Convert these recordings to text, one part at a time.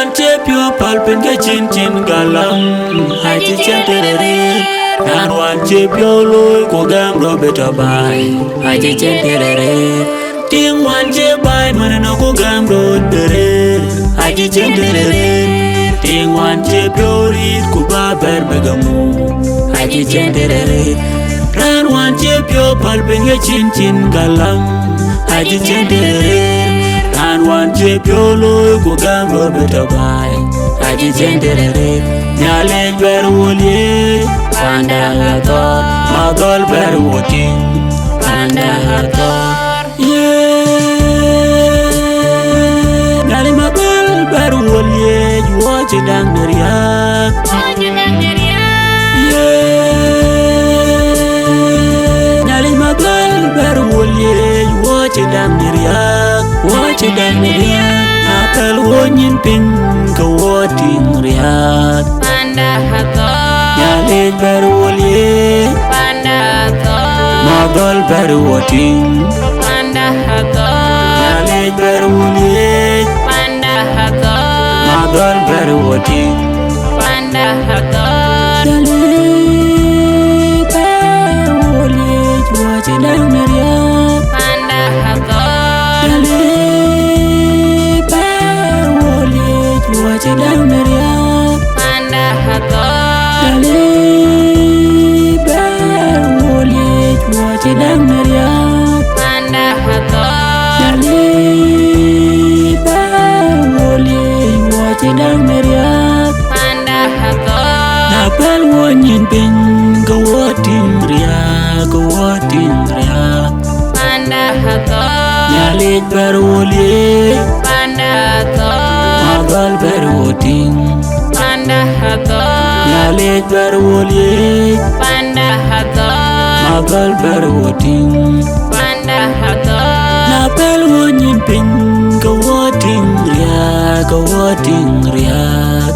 one chip your pulp and get chin galam. I did it. And one chip your loy go gam robert by. I did it. Ting one chip by man no go gam road bere. I did it. Ting one chip your read kuba ber begamu. I did it. And one chip your pulp and get chin galam. I did it. And one chip your loy go gam robert by. I did it. Nyale beru woli panda hator magol beru woting panda hator yeah nyale magol beru woli juoche dang neriak yeah nyale magol beru woli juoche dang neriak woche dang neriak apel wonyin ping ka woting riak panda hator nyale beru woli panda hator magol beru woting panda hator nyale beru woli panda hator magol beru woting panda hator nyale beru woli juoche dang neriak panda hator nyale beru woli juoche dang neriak panda hator nyale beru woli juoche dang neriak panda hator nyale beru woli juoche dang neriak panda hator napel wonyin ping ka woting riak ka woting riak panda hator nyale beru woli panda hator magol beru woting panda hator nyale beru woli panda hator magol beru woting panda hator napel wonyin ping ka woting riak ka woting riak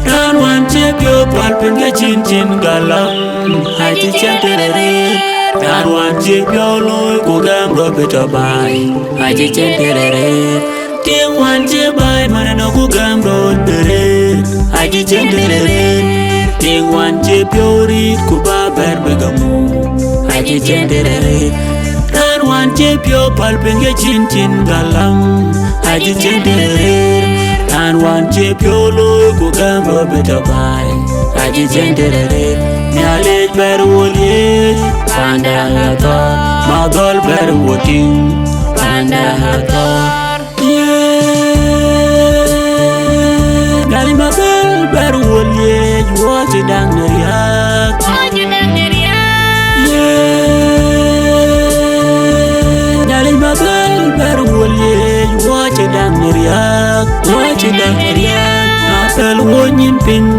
ran wan chip yo palpen ga chin galam hai ti chantere ran wan chip yo loy ko gam robert bay hai ti chantere ting wan chip bay man no ko gam rod bere hai ti chantere ting wan chip yo rit ku ba ber begamu hai ti chantere ran wan chip yo palpen ga chin galam hai ti chantere and one chip yo loy go gam robert bay I did it. Nyale beru woli panda hator magol beru woting panda hator yeah nyale magol beru woli juoche dang neriak yeah nyale magol beru woli juoche dang neriak woche dang neriak apel wonyin ping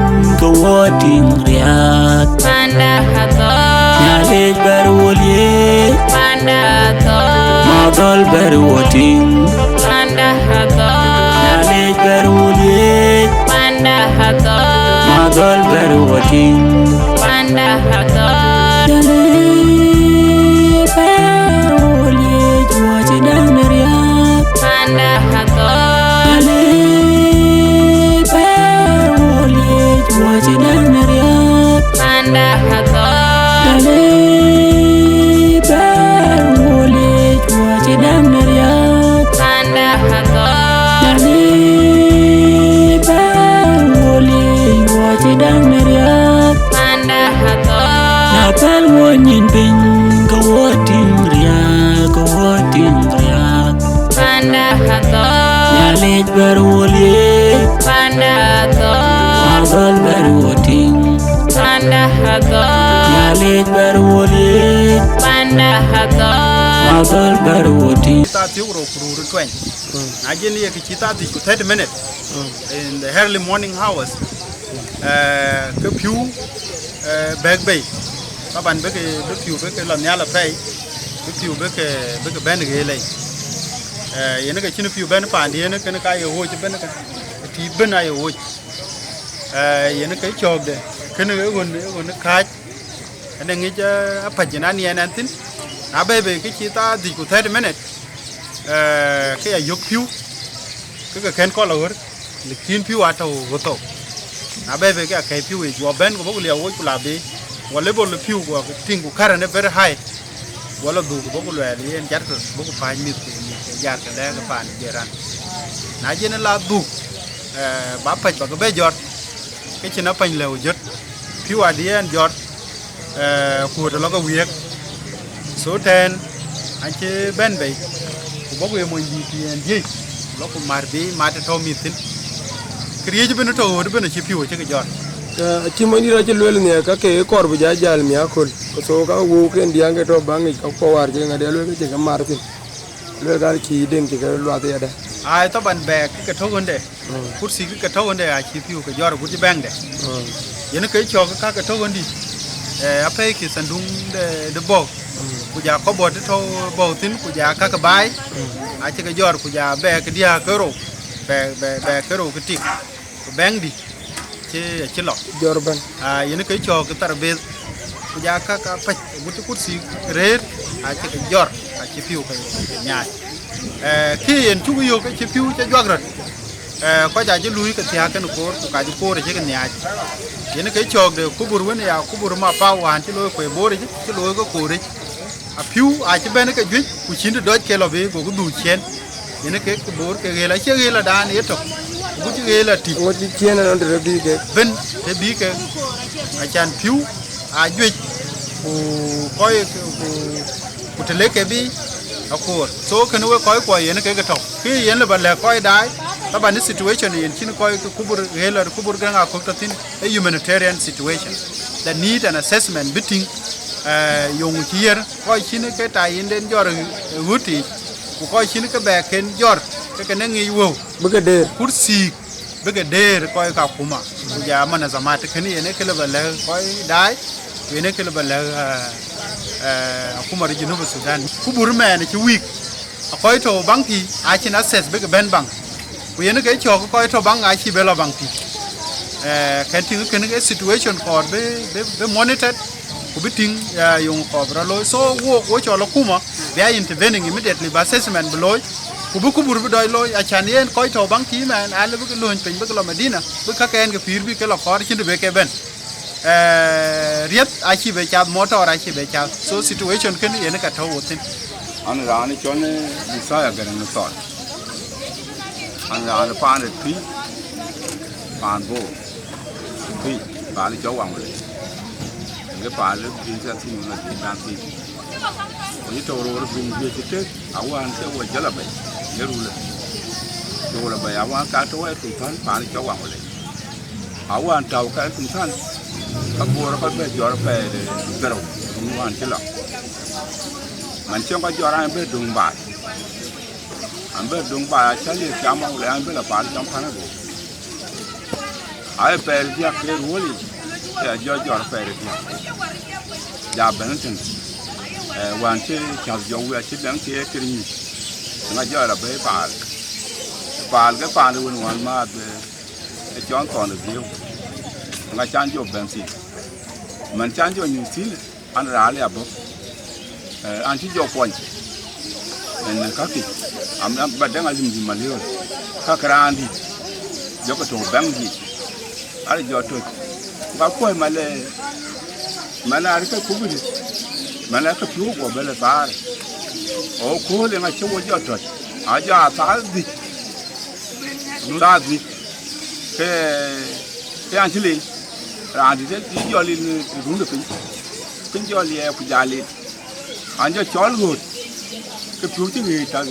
ka woting riak panda hator nyale beru woli panda hator magol beru woting panda hator nyale beru woli panda hator magol beru woting panda hator nyale beru woli juoche dang neriak panda hator nyale beru woli juoche dang neriak panda hator nyale beru woli juoche dang neriak panda hator nyale beru woli juoche dang neriak panda hator napel wonyin ping ka woting riak ka woting riak panda hator nyale beru woli panda hator magol beru woting panda hator nyale beru woli panda hator magol beru woting Kita tiura kuru twen. Ajeni ya kita di 30 minutes in the early morning hours. Ke piu bag bay. Taban beke piu beke la nyala pay. Piu beke ben gele. Yene ke chinu piu ben pandi yene ke ka yo ho ben ka. Ti ben ayo ho. Yene ke chog de. Kene gon ka. Ane ngi ja apajina ni anantin. Abe ke kita di 30 minutes. Cái yok piu cái khen có là hứa lịch thiên phiêu à tàu vô tổ à bây về cái cái phiêu ấy của bên của bố liều của là bị của level phiêu của cái thing của current nó very high của là đủ của bố liều thì anh chắc rồi bố phải mít cái giá cái đấy cái phản giờ ra nãy giờ nó là đủ bắp phải cái bé giọt cái chuyện nó phải liều giọt phiêu à đi anh giọt của nó có việc số ten anh chơi bên vậy của bố liều mình gì thì gì nó cũng mà thâu mít tin kriye jibe no to de beno chipiwo che gejor chimo ni rache lwel ne ka ke kor bu jajal mi akol so ka wu ke ndiange to bangi ka ko war je ngade lwel ke ga martin lwel ga ki den ke lwa te da ai to ban be ke to gonde kursi ke to gonde a chipiwo ke jor bu ji bangde yene ke cho ka to gondi ape ki sandung de bo ku ja ko bo to bo tin ku ja ka bai a che ke jor ku ja be ke dia ke ro be ke ro ke tik bang di che lo jorban yene ke cho ke tarbe ku ja ka pa buti kursi rer a che ke jor a che piu ke nya ki en chu yo ke che piu che jograt ko ja je lui ke tia ke no ko ka ju ko re che ke nya yene ke cho de ku bur wen ya ku bur ma pa wan che lo ko bo re che lo ko ko re a piu a che ben ke ju ku chin de do ke lo be ko du chen yene ke bor ke gela che gela dan eto bu ci gela ti ngo ti tiena non de bi ke ben te bi ke a chan piu a ju ku koy ku te le ke bi a ko so ke no ko yene ke to ki yene ba le koy dai ta ba ni situation yen chin koy ku bur gela ku bur ga ko to tin a humanitarian situation that need an assessment between yung chi yer koy chin ke ta yin den jor guti ku koy chin ke be ken jor ke ne ngi wo buga der kursi buga der koy ka kuma ku ja mana zama ta kani ne kele bale koy dai ne kele bale kuma region of Sudan ku burme ne ci week koy to banki a ci na assess buga ben bank ku ne ke cho koy to bang a ci belo banki kan tin ke ne situation ko be monitored ku biting yung ko bra lo so wo cho lo kuma they are intervening immediately by assessment below ku bur bu doy loy a chan yen koy to bang ki man ale bu lo pin bu lo medina bu ka ken ke pir bi ke lo khor chin be ke ben riet a chi be cha motor a chi be cha so situation ken yen ka tho wotin an ra ni chon ni sa ya gan no ton an ra ni pa ni thi pan bo thi pa ni cho wang le cái pa le thi sa thi no thi dan thi ni to ro ro bin bi te awan se wo jala be yerule to la ba awan ka to e tu tan pa ni cho wang le awan tau ka tu tan ka bo ra ka be jor pe de pero ni wan che la man chen ka jor an be dung ba cha le cha ma le an be la pa cham khana bo ai pe dia ke ruoli ya jor pe dia ya ben tin wan che cha jo wa che dang che ke ni nga jor la be pa cái pa ni wan ma be e chon ton de dio nga chan jo ben si man chan jo ni si an ra le abo an chi jo pon en ka ki am ba dang alim di malio ka krandi jo ko to bang di ari jo to ba ko mala ari ka ku bi mala ka pu ko bele bar o ko le nga che wo jo to a ja ta di da di ke an chi le ra di de di jo li ru de pin jo li e ku ja li an jo chol go cái phiếu chứ gì ta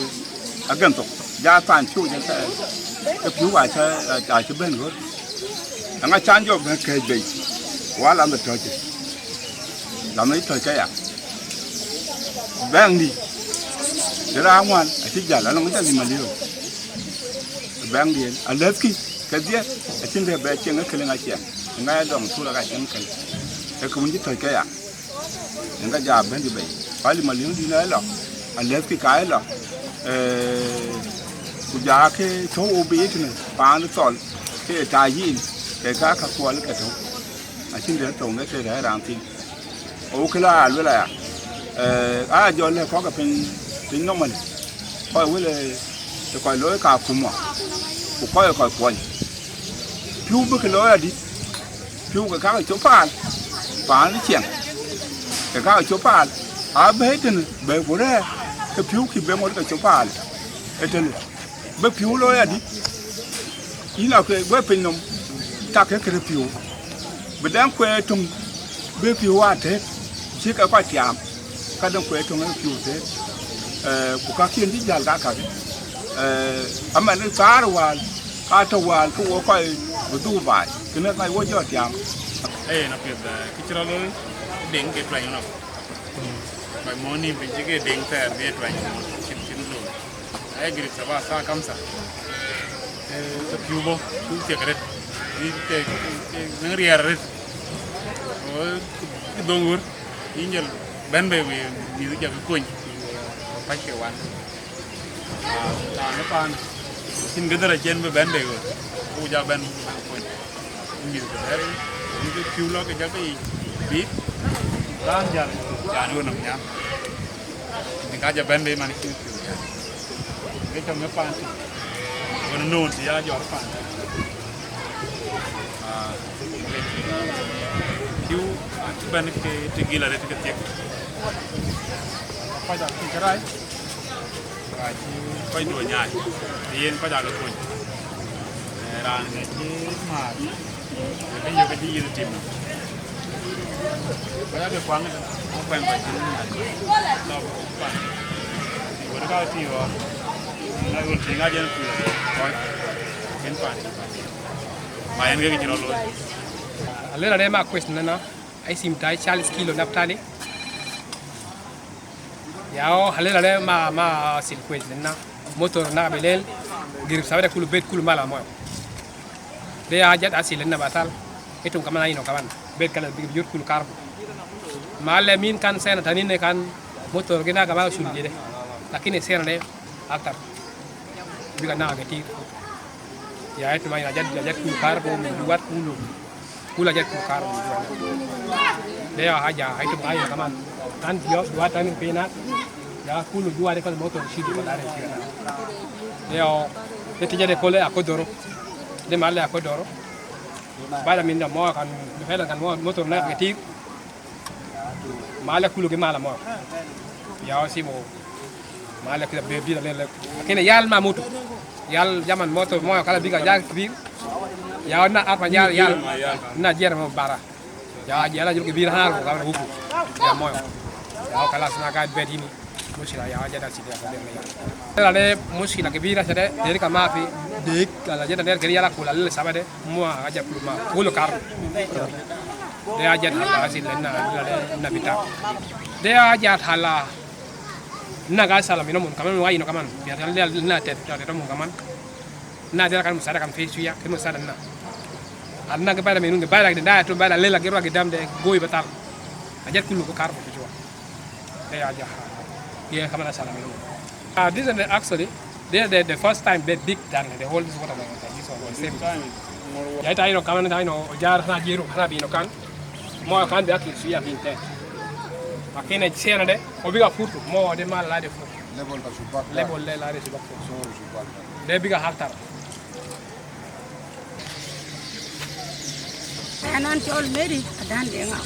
à gần tục gia phản phiếu cho cái phiếu vài cha bên rồi anh ấy chán cho cái cây bì quá làm được trời chứ làm mấy thời cái à bang đi thế ra ngoan à thích giả là nó mới ra gì mà đi rồi bang đi à lớp cái gì à trên đây bé trên cái ngay chuyện ngay đồng thu là cái trên cái cũng như thời cái à những cái giả bên đi bì phải mà liếng đi nữa là anh lấy cái là cụ già cái chỗ ubi thế này bán nó toàn cái tài gì cái cá khắc qua cái chỗ anh xin đến trồng cái đấy làm thì ok là luôn là giờ là có cái pin nó mình coi với là coi lối cà phê mà ku ko ko piu bu ke lo ya di piu ka ka cho pa ni chen ka cho pa a be ten be bo re ke piu ki be mo ka cho pa e ten be piu lo ya di ina ke be pe nom ta ke piu be dan ko tum be piu wa te chi ka kwa tiam ka dan ko tum piu te ku ka kien di jal ka ama ni tar wal ka to wal ku ko bu du bai kena kai wo jo tiam na pia ki chira lo ding ke trai no mai moni bi ke ding ta be trai chin lo ai gri sa ba sa kam sa to piubo tu te kret ni te ngri ar ret o dongur injel ben be mi du ja ko pa ke wan na pan xin cái đó trên với bên đây rồi, u gia bên nhiều cái đấy, những cái kêu lo cái biết, đang giờ luôn nằm nhá, những cái gia bên đây mà kêu cái trong cái pan, còn nôn thì ra giọt pan, kêu bên cái gila đấy cái tiệc, phải đặt cái này. Quay đuổi nhảy thì có trả được rồi là cái mà cái nhiều cái gì tìm có được quăng nó quen phải nó bạn thì có cái thì nó còn chỉ ngay trên rồi đến bạn mà em cái gì đó luôn allora lei ma questo no ai sim dai Charles kilo naptali yao halela le ma sil kwet na motor na belel girip sabe kulu bet kulu mala moy de ajat asil na batal etum kamana ino kaman bet kala big yur kulu karbo male min kan sena tanin ne kan motor gina ka ba sul jede lakini sena le aktar biga na gati ya etum ay ajat kulu karbo duat kulu ajat kulu karbo de haja etum ay kaman kan dia dua tanin pena ya kulu dua de kan motor sidi balare tira leo tete de kole akodoro de male akodoro bala min da mo kan fela kan motor na gati male kulu ge mala mo ya simo male ke be bi le kene yal ma moto yal jaman motor mo kala biga ya bi ya na apa yal na jera mo bara ya jela ju ke bir har ko ka huku ya mo ya kala sna ka be dini mushkila ya jada sidi ya kale le mushkila kibira sade dari ka mafi dik ala jada der keri ala kula le sabade mo aja kulma kulo kar de aja hala asil na na bita de aja hala na ga salam ino mun kaman wa ino kaman biar le na tet tet mun kaman na der kan musara kan fesu ya kan musara na anna ke pada menung ke pada de da to pada le la ke ro ke dam de goy batal aja kulu ko kar ko jwa de aja yeah, come on, this is actually the first time they dig down the whole this water this one was same time. Yeah, I know come on, I know jar na jiru na bino kan mo kan be akil suya binte. Makene chena de obiga futu mo de mal la de fu. Level le la de subak. De biga haltar. Anan tol meri adan de nga.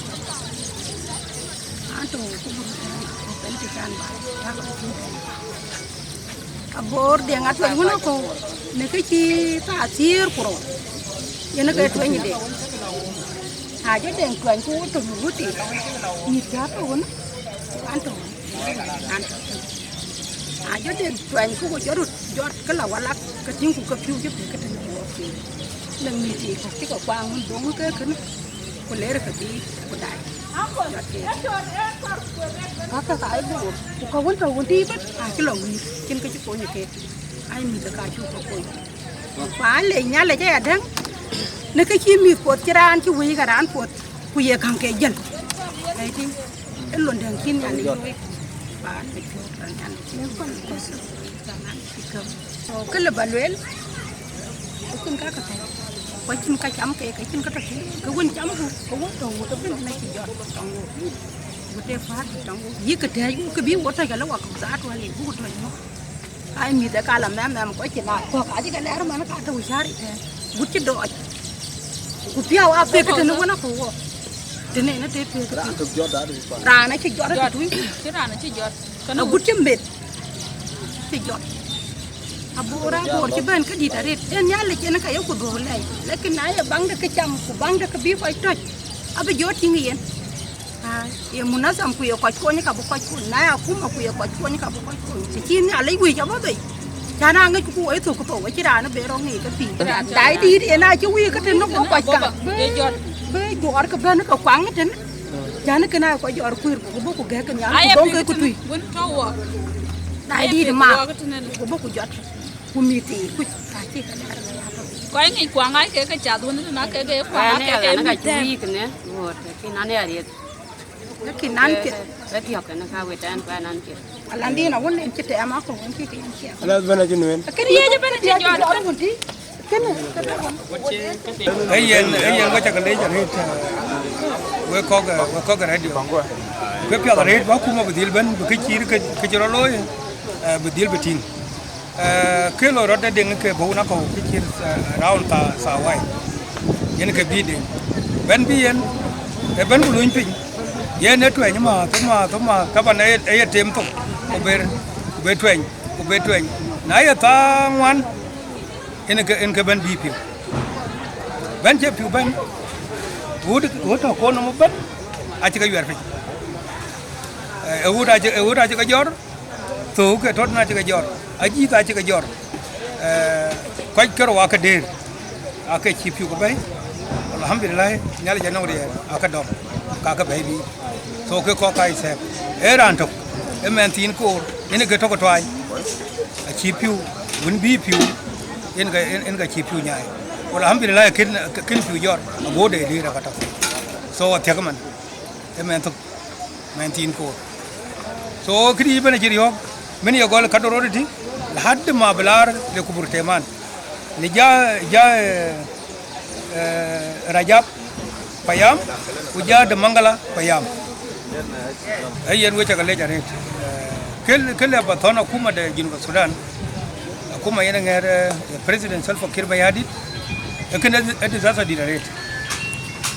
Antu kan abor de ngat wen hono ko ne ke ci pasir pro yene ke to ni de a je den ko ko to ruti ni ta to won anto a je den ko ko jorut jot ka la wala ka tin ko piu je ka tin ko le mi ti ko ti ko kwang mun do ke kan ko le re ka ti ko dai Kaka kai bu ko wonto wonti bet a kilo ni kin ka ci ko ni ke ai mi da ka chu ko ko pa le nya le ja dan ne ka ci mi ko tiran ci wi ga ran ko ku ye kan ke jel ai ti en lon dan kin ya ni ba ni ko ran yan ni ko ko so so ke le balwel ko ka ka ko cin ka cham ke cin ka ta ko won cham ko won to ko bin na ci jot tong ko te fa tong yi ka te ko bi wota ga la wa ko za to le bu to no ai mi da kala mem ko ci na ko ka ji ga leer man ka ta wushari bu ci do ku piaw a pe ka ne wona ko wo tene na te pe ran to joda du pa rana ci jot ta tu Chứ ra nó chỉ giọt. na bu ci mbet ci jot abura bor ci ben ka di ta ret en yalla ci na ka yow ko do lay lekin na ya bang da ka cham ku bang da ka bi fay toj abe jot ci ngi yen ya munazam ku ya ko ni ka bu ko na ya kuma ku ya ko ni ka bu ko ci ci ni alai wi ja ba dai chana ngai ku ai to ko to wa ci ra na be ro ngi ka pi dai di na ci wi ka tin no ko ka Để giọt. be jor ka ben ka kwang tin chana ka na ko jor ku ko bu ku ga ka nya ko ko ku tui Vẫn trâu à. dai di ma ko bu ku jot ku mi ti ku ta ci ka na Có anh ấy quảng ai cái chả luôn nó cái quảng cái nó cái cái chui cái này một cái nó này là la ki nan ke cái kiểu cái nó cao về trên cái nó kia alandi na won en ci te ama ko won ki ke en ci ala bana ci nuen ka di je ben ci jor ko ti ken ấy yên có chắc cái đấy chẳng hết với có cái radio với phía cái đó cũng mà bị điên bên cái chi cái chỗ lối bị điên bị tin cái lối đó đã đến cái bố nó cầu cái chi round ta sa vai yên cái bi đến bên bi yên cái bên của luyện pin yên nó tuổi nhưng mà các bạn ấy tiêm tục của bên tuổi nãy giờ ta ngoan in cái bên bi piu bên chế piu bên udah ko no ben aci ka yer fi udah aci ka jor to ke tot na aci ka jor aji ta aci ka jor ko kero wa ka der aka ci piu ko bay alhamdulillah nyala jano re aka dom ka bay bi so ke ko kai se eran to e men tin ko ene ke to ko twai aci piu won bi piu en ga ci piu nyaay alhamdulillah kin piu jor go de li ra ka ta so atagaman emen to 19 ko so kidi bana jiri yo min ya gol kadoro di lahad ma balar le kubur teman ni ja rajab payam uja de mangala payam ayen we chakale jare kel ba thona kuma de jinu sudan kuma yana ngere president Salva Kiir Mayardit ekin edi zasa di dare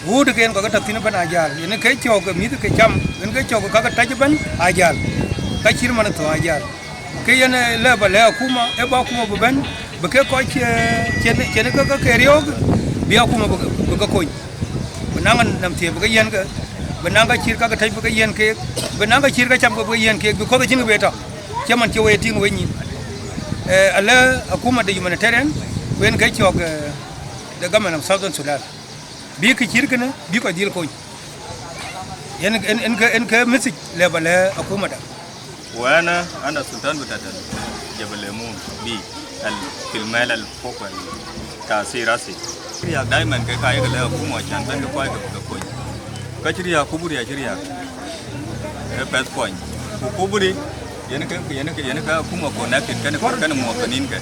wood ken ko ta tin ban ajal ene kay ciow ko mi ke cham ene kay ciow ko ka taj ban ajal ka chir man to ajal ke yene le ba le kuma e ba kuma bu ban be ke ko chene ka ke riog bi kuma bu ka koy benangan nam tie bu ka yen ka benanga chir ka taj bu ka yen ke benanga chir ka cham ko bu yen ke ko ka chin be ta chaman che we ting we ni ala kuma de humanitarian wen kay ciow the government of Southern Sudan bi ki kirkana bi ko dil ko en ka message level akuma da وانا سلطان بتاعت جبل ليمون بي المال الفوق كاسي راسي يا دايما كاي كلا حكومه عشان بن كاي كوي كشريا كوبري شريا بس كوين كوبري yana ka kuma connected kan mu kanin ka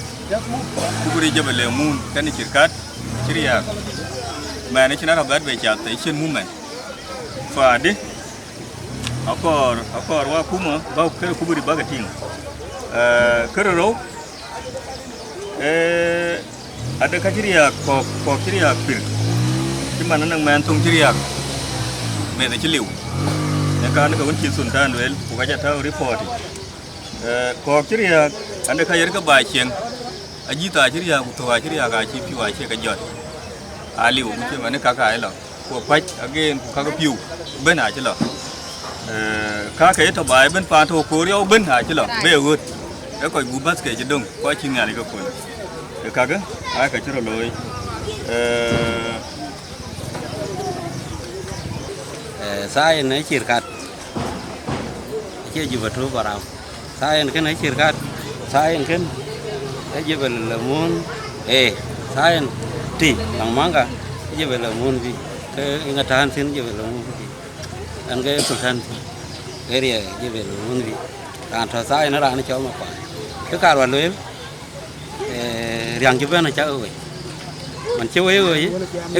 kuburi jabal lemun kan shirkat shirya ma ne kina rabat be cha tai shin mumen fa de akor wa kuma ba ka kuburi ba ga tin kararo ada ka shirya ko shirya pir kimana nan man tung shirya me da chiliu ne ka ne ka won kin sultan wel ko ga ta report ko kiriya anda ka yarka ba ken ajita kiriya to wa kiriya ga ki piwa ce ka jot ali wo ke mane ka ka ai la ko pach again ko ka piu ben a ci la ka ka yata ba ben pa to ko riyo ben a ci la be wut e ko gu bas ke ci dong ko ci ngani ka ko e ka ga a ka ci ro loy sai ne cirkat ke jibatu barang saya kan hay cirkat saya kan jebel lamun saya ti bang mangga jebel lamun bi ke ingatan sin jebel lamun bi an ke sultan area jebel lamun bi kan tho saya na ran cho ma pa ke karwan loe riang jebel na cha oi man chewe oi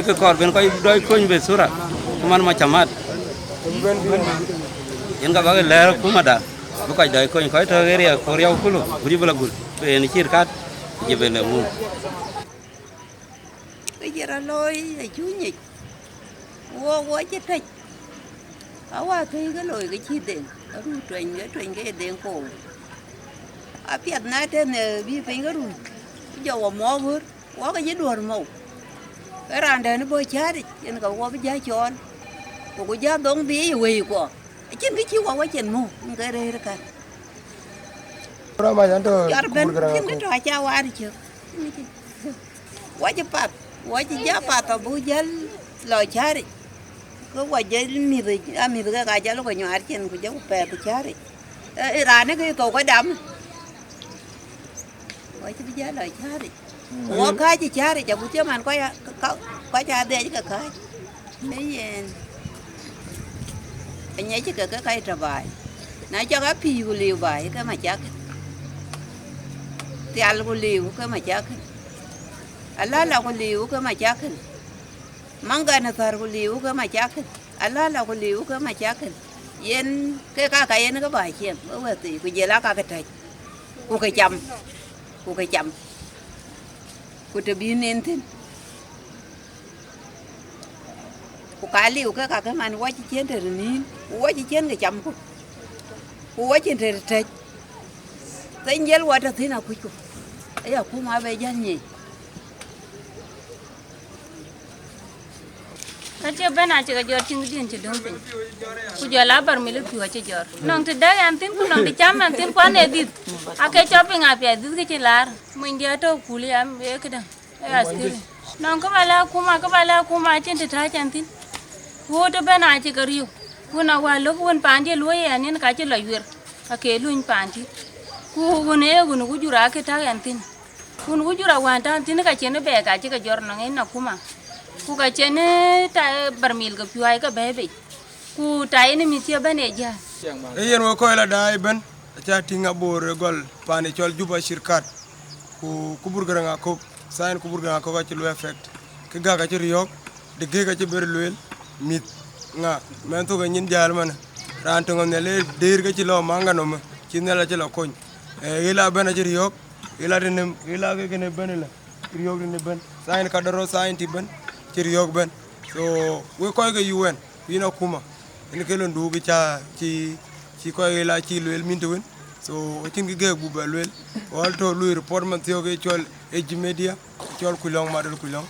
ke kor ben koy doy koñ be sura man ma chamat yang ka ba le kuma da bukai dai ko thơ area ko riau kulu buri bala gul về nó chia cắt chỉ về là mua cái gì ra lôi là chú nhỉ quá chết thích ở qua thì cái lôi cái chi tiền ở truyền cái tiền cổ ở phía này thế này bị phải cái rồi giờ mà mua vớt quá cái gì đuổi màu cái ràn đây nó bơi chết đi nên cậu qua cái giá tròn của cái giá đóng bí quỳ của trên cái chiếu qua trên mù cái đây cả Orang macam tu. Jar ben cái trò chao qua đi chứ quá chứ pat quá chứ giá pat tao bui giá lời chết đi có qua giá mì cái giá lúc cái nhỏ trên cái giá bè cái chết đi ra nó cái tổ cái đầm quá chứ giá lời chết đi quá cái chứ chết đi chẳng có chứ mà có cha đây chứ cái mấy anh nhảy chứ cái trà bài nãy cho cái phi của liều bài cái mà chắc thì ăn của liều cái mà chắc Allah là của liều cái mà chắc manga nó thar của liều cái mà chắc Allah là của liều cái mà chắc yên cái nó có bài chuyện bữa vừa thì của giờ lá cái thầy của cái chậm của tự biến nên thế của cái liều cái mà quá chi chiến rồi nín quá chi chiến cái chậm của quá chi rồi thầy thấy nhớ qua thế nào cuối cùng ấy là cũng mà về dân nhỉ cái chuyện bên này chỉ có giờ chính điện chỉ đông tin cứ giờ lá bờ mình lúc chỉ giờ nông thì đấy anh tin cũng nông thì chăm anh tin quan này đi à cái shopping à phải đi cái lá mình đi đâu culi am về cái đó nông cái bài lá kuma trên thì thay anh tin wo to bên này chỉ có riu wo nào qua lúc wo pan đi lùi anh nên cái chỉ lợi việc à cái lùi pan đi wo này wo nó jura cái thay anh tin wo jura quan ta tin cái chuyện nó bé cái chỉ có giờ nông ấy nó kuma ku ka chene ta barmil ka piwai ka bebe ku ta ene mitia bane ja yen wo koy la dai ben cha tinga bor gol pani chol juba shirkat ku burgara nga ko sain ku burgara ko ka ci lu effect ke ga ka ci riyok de ge ka ci ber luel mit nga men to ga nyin jal man ran to ngone le der ga ci lo manga no ci ne la ci la koñ ila ben ci riyok ila ke ne ben la riyok ne ben sain ka daro sain ti ben ci riyok ben so we koy ga UN ina kuma en ke lon dugi cha ci koy la ci luel min to so tin ge bu ba luel wal to lu report man tiyo ge chol ej media chol kulong madal kulong